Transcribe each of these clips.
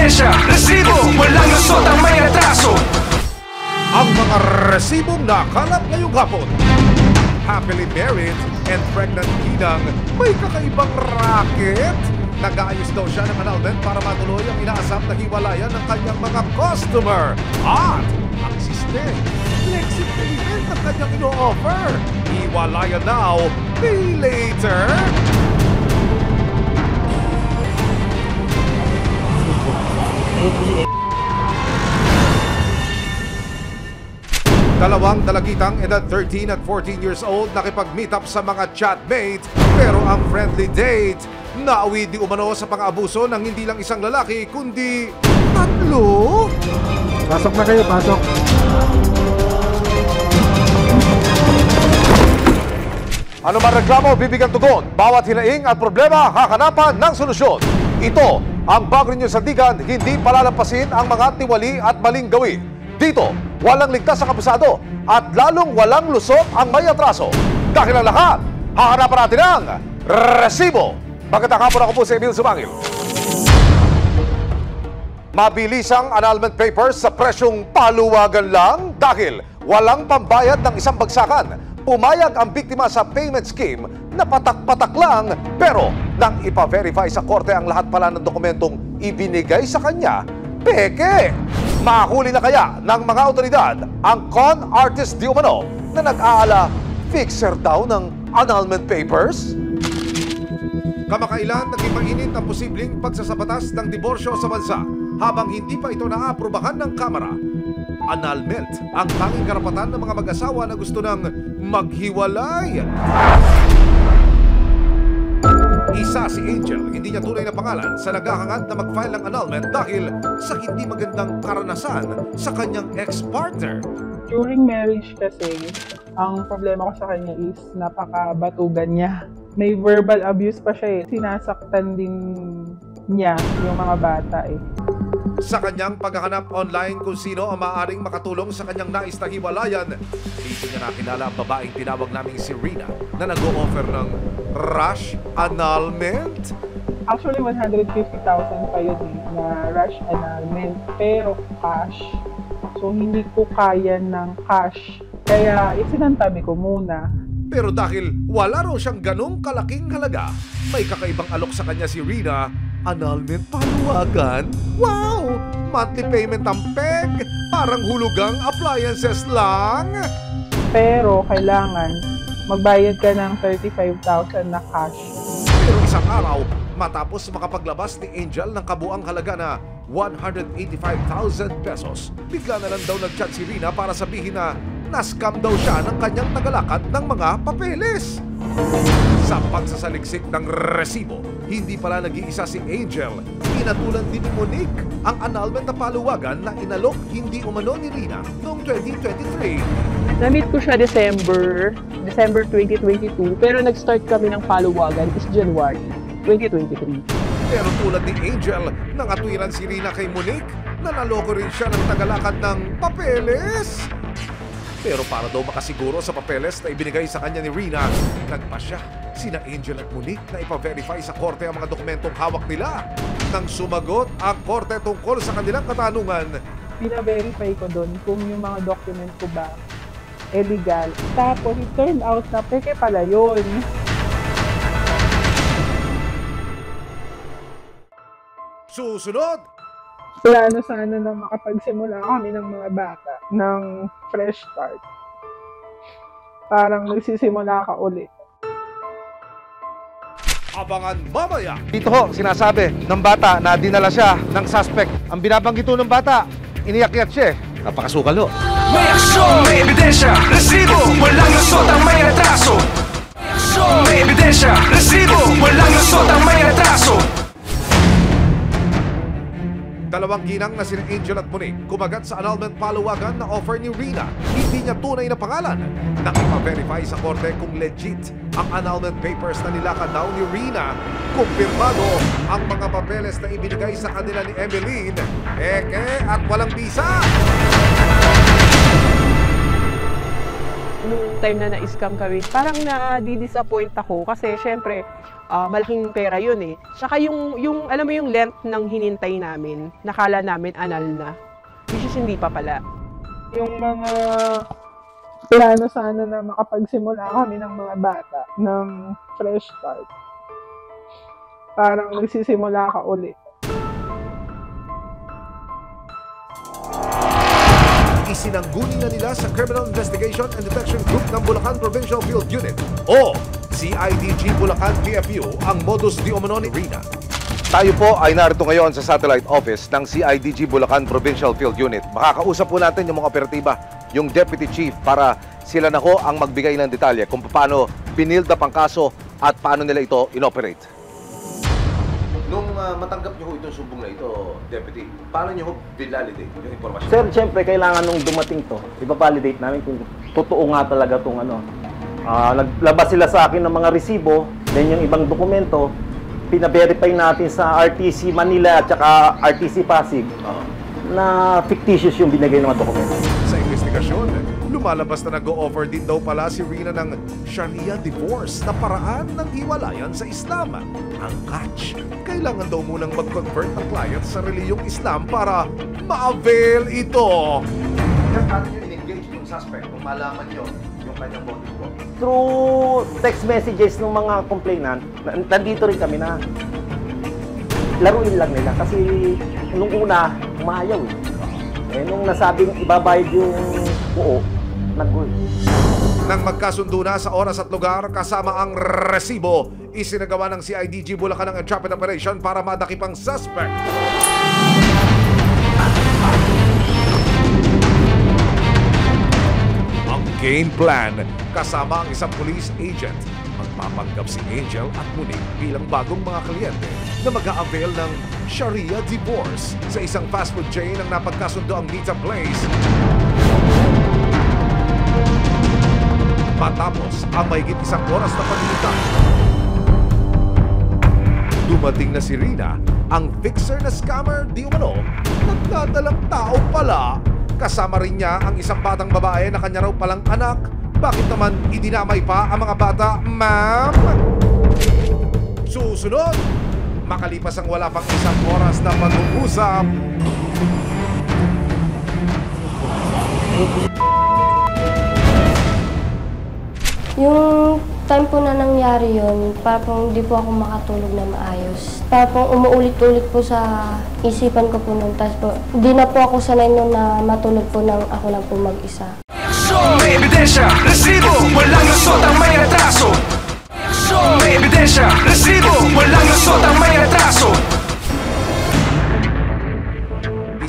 ebidensya, resibo, walang lusot ang may atraso. Ang mga resibong nakalap ngayong hapon. Happily married and pregnant ginang may kakaibang racket. Nag-aayos daw siya ng annulment para matuloy ang inaasam na hiwalayan ng kanyang mga customer. At ang siste, flexi payment ang kanyang ino-offer. Hiwalayan now, pay later. Dalawang dalagitang edad 13 at 14 years old nakipag-meet up sa mga chatmate pero ang friendly date naawi di umano sa pang-abuso ng hindi lang isang lalaki kundi tatlo. Pasok na kayo, pasok. Ano man reklamo, bibigyan tugon. Bawat hinaing at problema, hakanapan ng solusyon. Ito ang bago ninyo sandigan, hindi palalampasin ang mga tiwali at maling gawin. Dito, walang ligtas sa kabusado at lalong walang lusot ang may atraso. Dahil ang lahat, hahanapan natin ang resibo. Magandang hapon, ako po si Emil Sumangil. Mabilisang annulment papers sa presyong paluwagan lang dahil walang pambayad ng isang bagsakan. Pumayag ang biktima sa payment scheme na patak-patak lang pero nang ipa-verify sa korte ang lahat pala ng dokumentong ibinigay sa kanya, peke! Mahuli na kaya ng mga otoridad ang con artist di umano na nag-aala fixer daw ng annulment papers? Kamakailan naging mainit ang posibleng pagsasabatas ng diborsyo sa bansa habang hindi pa ito naaprubahan ng Kamara. Annulment ang tanging karapatan ng mga mag-asawa na gusto ng maghiwalay. Isa si Angel, hindi niya tunay na pangalan sa naghahangad na mag-file ng annulment dahil sa hindi magandang karanasan sa kanyang ex-partner. During marriage kasi, ang problema ko sa kanya is napakabatugan niya. May verbal abuse pa siya eh. Sinasaktan din niya yung mga bata eh. Sa kanyang paghahanap online kung sino ang maaaring makatulong sa kanyang nais na hiwalayan, dito niya nakilala ang babaeng tinawag naming si Rina na nag-o-offer ng rush annulment. Actually, 150,000 pa yun eh, na rush annulment, pero cash. So, hindi ko kaya ng cash. Kaya, isinantabi ko muna. Pero dahil wala raw siyang ganong kalaking halaga, may kakaibang alok sa kanya si Rina. Annulment paluwagan? Wow! Monthly payment ang peg! Parang hulugang appliances lang! Pero kailangan magbayad ka ng 35,000 na cash. Pero isang araw, matapos makapaglabas ni Angel ng kabuang halaga na 185,000 pesos, bigla na lang daw nag-chat si Rina para sabihin na na-scam daw siya ng kanyang tagalakad ng mga papeles. Sa pagsasaliksik ng resibo, hindi pala nag-iisa si Angel. Pinatulan din ni Monique ang annulment na paluwagan na inalok hindi umano ni Rina noong 2023. Na-meet ko siya December 2022, pero nag-start kami ng paluwagan is January 2023. Pero tulad ni Angel, nangatwiran si Rina kay Monique na naloko rin siya ng tagalakad ng papeles. Pero para daw makasiguro sa papeles na ibinigay sa kanya ni Rina, nagpasya sina Angel at Monique na ipa-verify sa korte ang mga dokumentong hawak nila. Nang sumagot ang korte tungkol sa kanilang katanungan, Pina-verify ko doon kung yung mga document ko ba legal. Tapos, it turned out na peke pala yun. susunod! Plano sana na makapagsimula kami ng mga bata ng fresh start. Parang nagsisimula ka ulit. Abangan mamaya! Dito ho, sinasabi ng bata na dinala siya ng suspect. Ang binabanggit ho ng bata, iniyak-iyak siya eh. Napakasukal ho. May aksyon, may ebidensya, resibo, walang lusot ang may atraso. May aksyon, may ebidensya, resibo, walang lusot ang may atraso. Dalawang ginang na sina Angel at Monique kumagat sa annulment paluwagan na offer ni Rina. Hindi niya tunay na pangalan. Nakipa-verify sa korte kung legit ang annulment papers na nilakad daw ni Rina. Kumpirmado ang mga papeles na ibinigay sa kanila ni Emeline. Eke at walang bisa. nung time na na-scam kami, parang na-disappoint ako kasi syempre, malaking pera yun eh. Saka yung, alam mo yung length ng hinintay namin, nakala namin anal na, which is hindi pa pala. Yung mga plano sana na makapagsimula kami ng mga bata ng fresh start. Parang nagsisimula ka ulit. Isinangguni na nila sa Criminal Investigation and Detection Group ng Bulacan Provincial Field Unit o CIDG Bulacan PFU ang modus di umano ni Rina. Tayo po ay narito ngayon sa satellite office ng CIDG Bulacan Provincial Field Unit. Makakausap po natin yung mga operatiba, yung Deputy Chief, para sila na ho ang magbigay ng detalye kung paano pinild up ang kaso at paano nila ito inoperate. Nung matanggap niyo ho itong sumbong na ito, Deputy, paano niyo ho validate yung impormasyon? Sir, siyempre, kailangan nung dumating to, ipa-validate namin kung totoo nga talaga itong ano. Naglabas sila sa akin ng mga resibo, then yung ibang dokumento, pina-verify natin sa RTC Manila at saka RTC Pasig na fictitious yung binigay ng mga dokumento. Sa investigasyon, lumalabas na nag-o-offer din daw pala si Rina ng Sharia divorce na paraan ng hiwalayan sa Islam. Ang catch, kailangan daw munang mag-convert ang client sa reliyong Islam para ma-avail ito. Paano niyo in-engage yung suspect kung malaman niyo yung kanyang motive po? Through text messages ng mga complainant, nandito rin kami na laruin lang nila kasi nung una, umayaw eh. Nung nasabing ibabayad yung buo, nag-goal. Nang magkasundo na sa oras at lugar kasama ang resibo, isinagawa ng CIDG Bulacan ang entrapment operation para madakip ang suspect. Ang game plan kasama ang isang police agent. Magpapanggap si Angel at Monique bilang bagong mga kliyente na mag-a-avail ng Sharia divorce sa isang fast food chain ang napagkasundo ang meet-up place. Matapos ang mahigit isang oras na paglilitan, dumating na si Rina, ang fixer na scammer di umano, nagdadalang tao pala. Kasama rin niya ang isang batang babae na kanya raw palang anak. Bakit naman idinamay pa ang mga bata, ma'am? Susunod, makalipas ang wala pang isang oras na pag-uusap, yung time po na nangyari yun, parang hindi po ako makatulog na maayos. Parang umuulit-ulit po sa isipan ko po nun. Tapos po, hindi na po ako sanay nun na matulog po nang ako lang po mag-isa. May ebidensya, resibo, walang lusot ang may atraso. May ebidensya, resibo, walang lusot ang may atraso.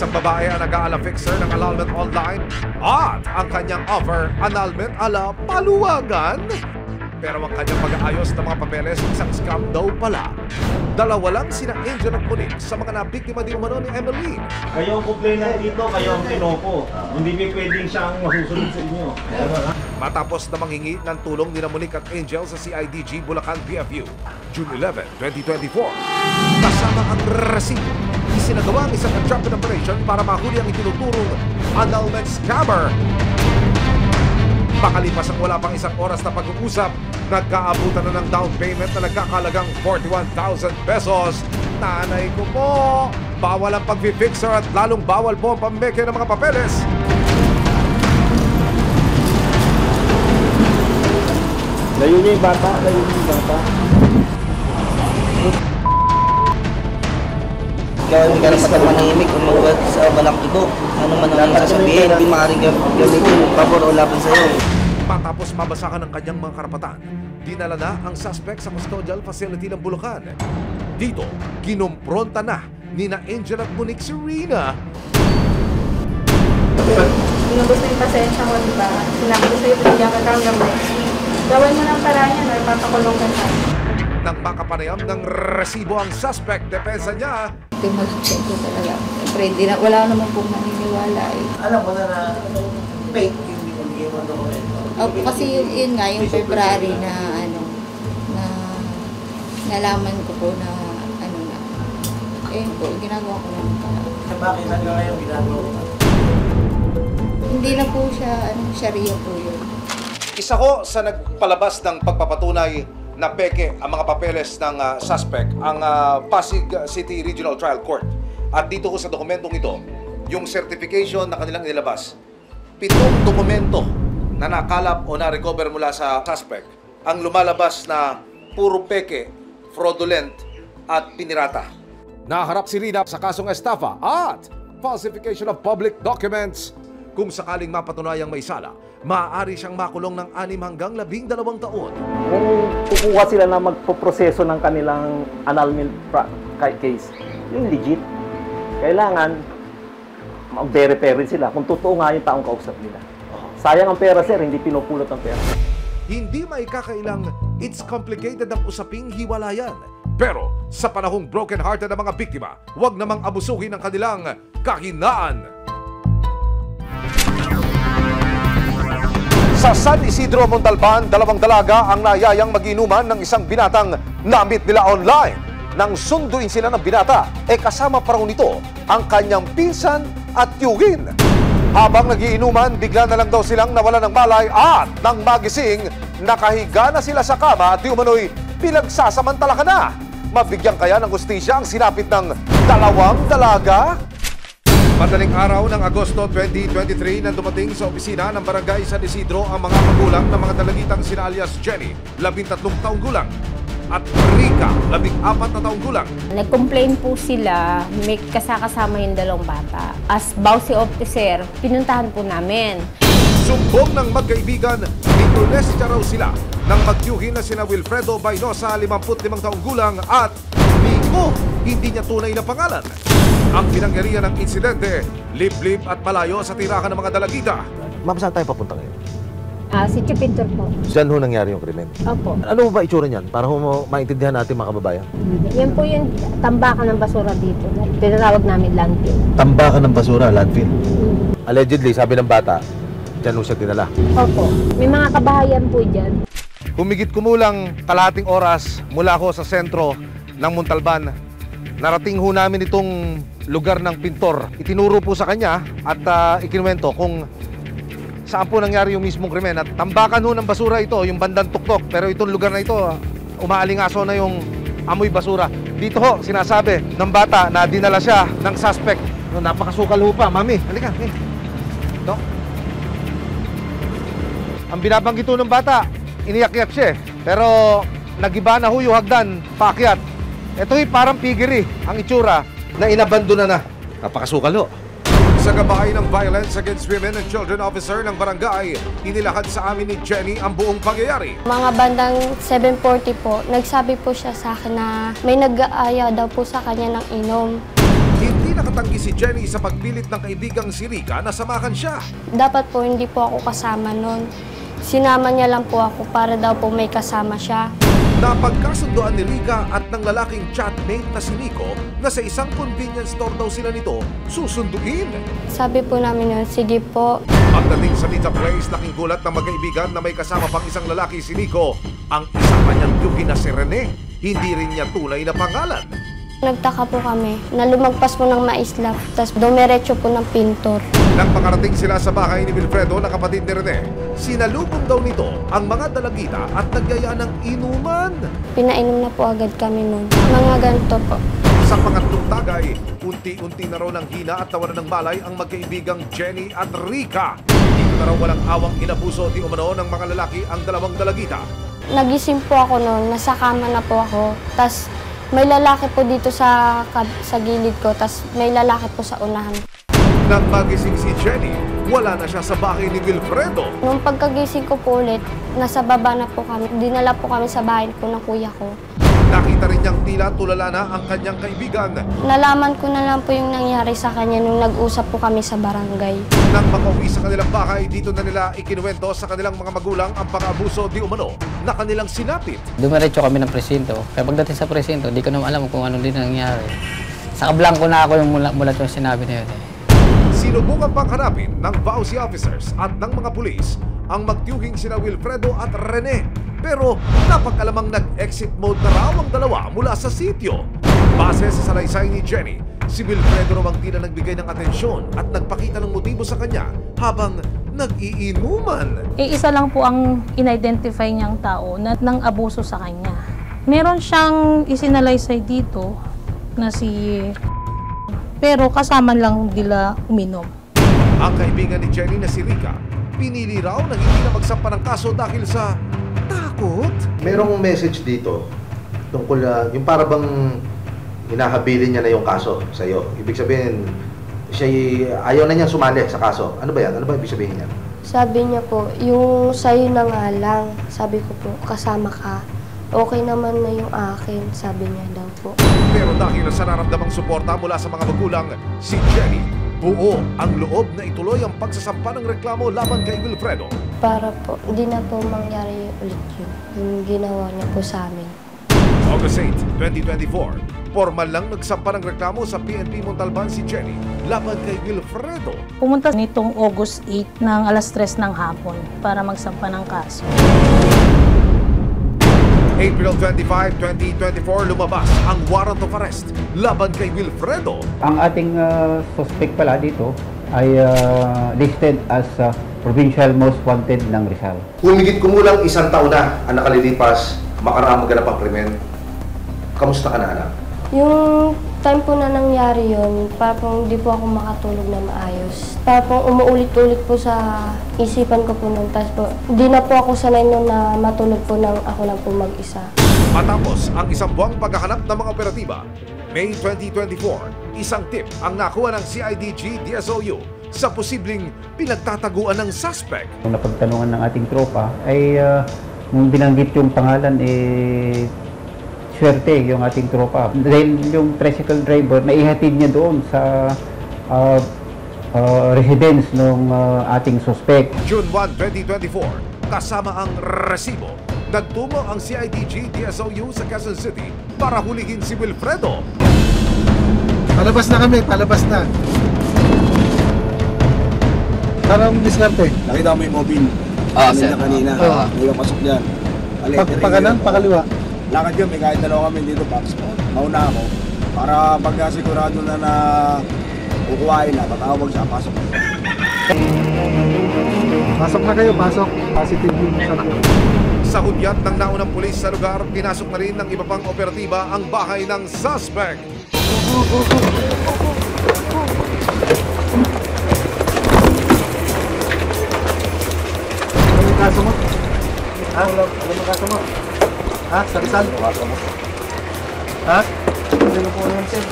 isang babae ang nag-aala fixer ng annulment online at ang kanyang offer, annulment ala paluwagan. Pero ang kanyang pag-aayos ng mga papeles, isang scam daw pala. Dalawa lang sina Angel at Monique sa mga nabiktima di umano ni Emily. Kayo ang complainant dito, kayo ang pinoko. Hindi may pwedeng siyang masusunod sa inyo. Matapos na manghingi ng tulong ni Monique at Angel sa CIDG Bulacan PFU, June 11, 2024. Kasama ang resibo, isinagawa ang isang entrapment operation para mahuli ang itinuturong annulment scammer. Makalipas ang wala pang isang oras na pag-uusap, nagkaabutan na ng down payment na nagkakalagang 41,000 pesos. Nanay ko po, bawal ang pag-fixer at lalong bawal po ang pambeke ng mga papeles. Layo niyo yung bata, layo niyo yung bata. Ikaw hindi ka naman manahimik kung magbuhat sa balak ito. Ano man ang sasabihin, hindi maaaring gamitin pabor o laban sa'yo. Matapos mabasakan ng kanyang mga karapatan, dinala na ang suspect sa custodial facility ng Bulacan. Dito, kinumpronta na ni na Angel at Monique si Rina. Inubos na yung pasensya ko, diba? Sinabi ko sa'yo, pinigyan ka hanggang next week. Gawin mo ng paraan yan, or papakulong ka na. Nang makapanayam ng resibo ang suspect, depensa niya. Ito yung mag-check talaga. Siyempre, wala naman pong naniniwala eh. Alam mo na fake yung binigay mo dokumento. Kasi yun nga, yung February na na nalaman ko po na po, ginagawa ko naman pala. Bakit hanggang ngayon ginagawa ko? Hindi na po siya, Sharia po yun. Isa ko sa nagpalabas ng pagpapatunay na peke ang mga papeles ng suspect, ang Pasig City Regional Trial Court. At dito ko sa dokumentong ito, yung certification na kanilang nilabas, 7 dokumento na nakalap o na-recover mula sa suspect ang lumalabas na puro peke, fraudulent at pinirata. Naharap si Rina sa kasong estafa at falsification of public documents. Kung sakaling mapatunayang may sala, maaari siyang makulong ng 6 hanggang 12 taon. Kung kukuha sila na magpoproseso ng kanilang annulment case, yung legit, kailangan mag-verify rin sila kung totoo nga yung taong kausap nila. Sayang ang pera, sir, hindi pinupulot ang pera. Hindi maikakailang it's complicated ang usaping hiwalayan. Pero sa panahong broken-hearted ang mga biktima, huwag namang abusuhin ang kanilang kahinaan. Sa San Isidro, Montalban, 2 dalaga ang nayayang mag-inuman ng isang binatang na-meet nila online. Nang sunduin sila ng binata, kasama pa raw nito ang kanyang pinsan at tiyugin. Habang nagiinuman, bigla na lang daw silang nawala ng malay at nang magising, nakahiga na sila sa kama at di umano'y pinagsasamantala na. Mabigyan kaya ng hustisya ang sinapit ng 2 dalaga? Madaling araw ng Agosto 2023 nang dumating sa opisina ng Barangay San Isidro ang mga magulang ng mga dalagitang sina alias Jenny, 13 taong gulang, at Rica, 14 na taong gulang. Nag-complain po sila, may kasama yung 2 bata. As bouncy officer, pinuntahan po namin. Sumbong ng magkaibigan, Nicolestia raw sila nang magyuhin na sina Wilfredo Bainosa, 55 taong gulang, at Nico, hindi niya tunay na pangalan. Ang pinangyarihan ng insidente, liblib at malayo sa tirahan ng mga dalagita. Ma'am, saan tayo papunta ngayon? Si Chipintor po. Diyan ho nangyari yung krimen. Opo. Ano ba itsura niyan? Para ho maintindihan natin mga kababayan. Yan po yung tambakan ng basura dito. Tinatawag namin landfill. Tambakan ng basura, landfill. Allegedly, sabi ng bata, diyan ho siya dinala. Opo. May mga kabahayan po dyan. Humigit kumulang kalahating oras mula ako sa sentro ng Montalban. Narating ho namin itong lugar ng pintor. Itinuro po sa kanya at ikinuwento kung saan po nangyari yung mismong krimen. At tambakan ho ng basura ito, yung bandang tuktok. Pero itong lugar na ito, umaalingaso na yung amoy basura. Dito ho, sinasabi ng bata na dinala siya ng suspect. Napakasukal ho pa. Mami, halika. Ito. Ang binabanggit ho ng bata, iniyak-iyak siya. Pero nagiba na ho yung hagdan, paakyat. Ito'y parang pigiri ang itsura na inabandona na. Napakasukal ho. Sa gabay ng Violence Against Women and Children Officer ng barangay, inilahad sa amin ni Jenny ang buong pangyayari. Mga bandang 7:40 po, nagsabi po siya sa akin na may nag-aaya daw po sa kanya ng inom. Hindi nakatanggi si Jenny sa pagpilit ng kaibigang si Rica na samahan siya. Dapat po hindi po ako kasama nun. Sinama niya lang po ako para daw po may kasama siya. Napagkasundoan ni Rica at ng lalaking chatmate na si Nico na sa isang convenience store daw sila nito susunduin. Sabi po namin yun, sige po. Pagdating sa pizza place, naking gulat ng magkaibigan na may kasama pang isang lalaki si Nico. Ang isang kanyang tiyugin na si Rene. Hindi rin niya tunay na pangalan. Nagtaka po kami na lumagpas po ng maislap, tapos dumiretso po ng pintor. Nang makarating sila sa bahay ni Wilfredo na kapatid ni Rene, sinalubong daw nito ang mga dalagita at nagyaya ng inuman. Pinainom na po agad kami nun. Mga ganito po. Sa pangatlong tagay, unti-unti na raw ng hina at tawanan ng malay ang magkaibigang Jenny at Rica. Dito na raw walang awang inabuso di umano ng mga lalaki ang 2 dalagita. Nagising po ako noon, nasa kama na po ako, tas may lalaki po dito sa gilid ko, tas may lalaki po sa unahan. Nang magising si Jenny, wala na siya sa bahay ni Wilfredo. Nung pagkagising ko po ulit, nasa baba na po kami. Dinala po kami sa bahay po ng kuya ko. Nakita rin niyang tila tulala na ang kanyang kaibigan. Nalaman ko na lang po yung nangyari sa kanya nung nag-usap po kami sa barangay. Nang makauwi sa kanilang bahay, dito na nila ikinuwento sa kanilang mga magulang ang pang-abuso di umano na kanilang sinapit. Dumiretso kami ng presinto. Kaya pagdating sa presinto, di ko naman alam kung ano din nangyari. Sa kablangko na ako yung mula yung sinabi na yun. Sinubukan pang hanapin ng VAUSI officers at ng mga pulis ang magtiyuhing sina Wilfredo at Rene. Pero napag-alamang nag-exit mode na raw ang dalawa mula sa sitio. Base sa salaysay ni Jenny, si Wilfredo raw ang tila nagbigay ng atensyon at nagpakita ng motibo sa kanya habang nag-iinuman. Isa lang po ang in-identify niyang tao na nang abuso sa kanya. Meron siyang isinalaysay dito na si... pero kasama lang nila uminom. Ang kaibigan ni Jenny na si Rica, pinili raw na hindi na magsampa ng kaso dahil sa takot. Merong message dito tungkol yung para bang hinahabilin niya na yung kaso sa iyo. Ibig sabihin, ayaw na niya sumali sa kaso. Ano ba yan? Ano ba ibig sabihin niya? Sabi niya po, yung sa'yo na nga lang. Sabi ko po, kasama ka. Okay naman na yung akin, sabi niya daw po. Pero dahil sa nararamdamang suporta mula sa mga magulang, si Jenny, buo ang loob na ituloy ang pagsasampa ng reklamo laban kay Wilfredo. Para po, hindi na po mangyari ulit yun. Yung ginawa niya po sa amin. August 8, 2024, formal lang nagsampa ng reklamo sa PNP Montalban si Jenny laban kay Wilfredo. Pumunta nitong August 8 ng alas 3 ng hapon para magsampa ng kaso. April 25, 2024, lumabas ang warrant of arrest laban kay Wilfredo. Ang ating suspect pala dito ay listed as Provincial Most Wanted ng Rizal. Humigit kumulang 1 taon na ang nakalilipas makaraang maganap ang krimen. Kamusta ka na, anak? Yung time po na nangyari yun, parang hindi po ako makatulog na maayos. Parang umuulit-ulit po sa isipan ko po nun. Tapos po, hindi na po ako sanay nun na matulog po nang ako lang po mag-isa. Matapos ang isang buwang paghahanap ng mga operatiba, May 2024, isang tip ang nakuha ng CIDG DSOU sa posibleng pinagtataguan ng suspect. Nung napagtanungan ng ating tropa ay nung binanggit yung pangalan swerte yung ating tropa. Dahil yung tricycle driver, naihatid niya doon sa residence ng ating suspect. June 1, 2024, kasama ang resibo, nagtungo ang CIDG DSOU sa Quezon City para hulihin si Wilfredo. Palabas na kami, palabas na. Parang diskarte. Nakita mo yung mobile. Kanina. May pasok dyan. Pagkanan, pakaliwa. Lakad yun, may kahit dalawa kami dito, Paps. Mauna ako. Para pagka sigurado na kukuhain na, tatawag siya, pasok. Pasok na kayo, pasok. Positive yung sabi. Sa hudyat ng naunang pulis sa lugar, pinasok na rin ng iba pang operatiba ang bahay ng suspect. Ano yung kaso mo? Ano yung kaso mo? Ha? Sa Rizal? Ha? Hindi na po yan, sir.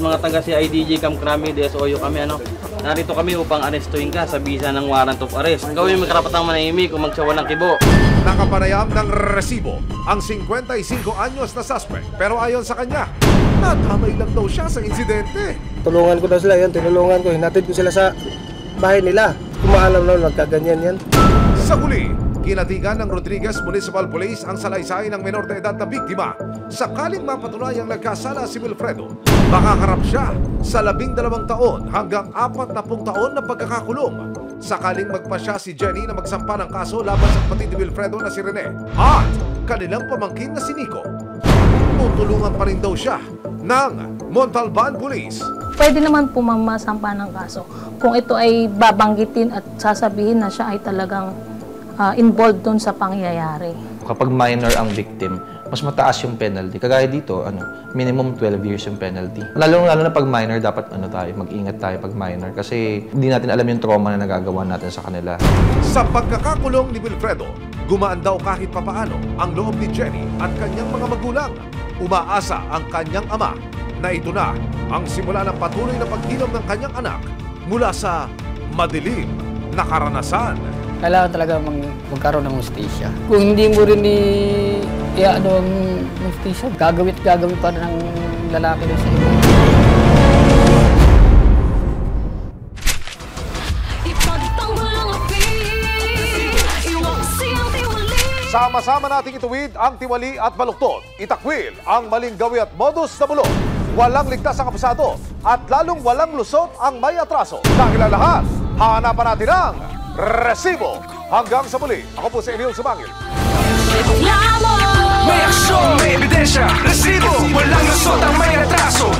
Mga taga CIDG Camp Crame, DSOU kami, narito kami upang arestuhin ka sa bisa ng warrant of arrest. Gawin mo karapatang manahimik o magsawa ng kibo. Nakapanayam ng resibo ang 55 anyos na suspect, pero ayon sa kanya, nadamay lang daw siya sa insidente. Tulungan ko daw sila yun, tinulungan ko. Hinatid ko sila sa bahay nila. Kumaalam na nagkaganyan yan. Sa huli, kinatigan ng Rodriguez Municipal Police ang salaysay ng menor de edad na biktima. Sakaling mapatunayang nagkasala si Wilfredo, makaharap siya sa 12 taon hanggang 40 taon na pagkakakulong. Sakaling magpasya si Jenny na magsampa ng kaso laban sa kapatid ni Wilfredo na si Rene at kanilang pamangkin na si Nico, tutulungan pa rin daw siya ng Montalban Police. Pwede naman po mamasampa ng kaso kung ito ay babanggitin at sasabihin na siya ay talagang involved doon sa pangyayari. Kapag minor ang victim, mas mataas yung penalty. Kagaya dito, minimum 12 years yung penalty. Lalo na pag minor, dapat mag-ingat tayo pag minor kasi hindi natin alam yung trauma na nagagawa natin sa kanila. Sa pagkakakulong ni Wilfredo, gumaan daw kahit papaano ang loob ni Jenny at kanyang mga magulang. Umaasa ang kanyang ama na ito na ang simula ng patuloy na paghilom ng kanyang anak mula sa madilim na karanasan. Kailangan talaga magkaroon ng hustisya. Kung hindi mo rin i-ano ang hustisya, gagawin pa ng lalaki doon sa iba. Sama-sama nating ituwid ang tiwali at baluktot. Itakwil ang maling gawi at modus na bulok. Walang ligtas ang kabisado at lalong walang lusot ang may atraso. Dahil ang lahat, hanapan natin ang resibo. Hanggang sa muli, ako po si Emil Sumangil. May aksyon, may ebidensya, resibo, walang lusot ang may atraso.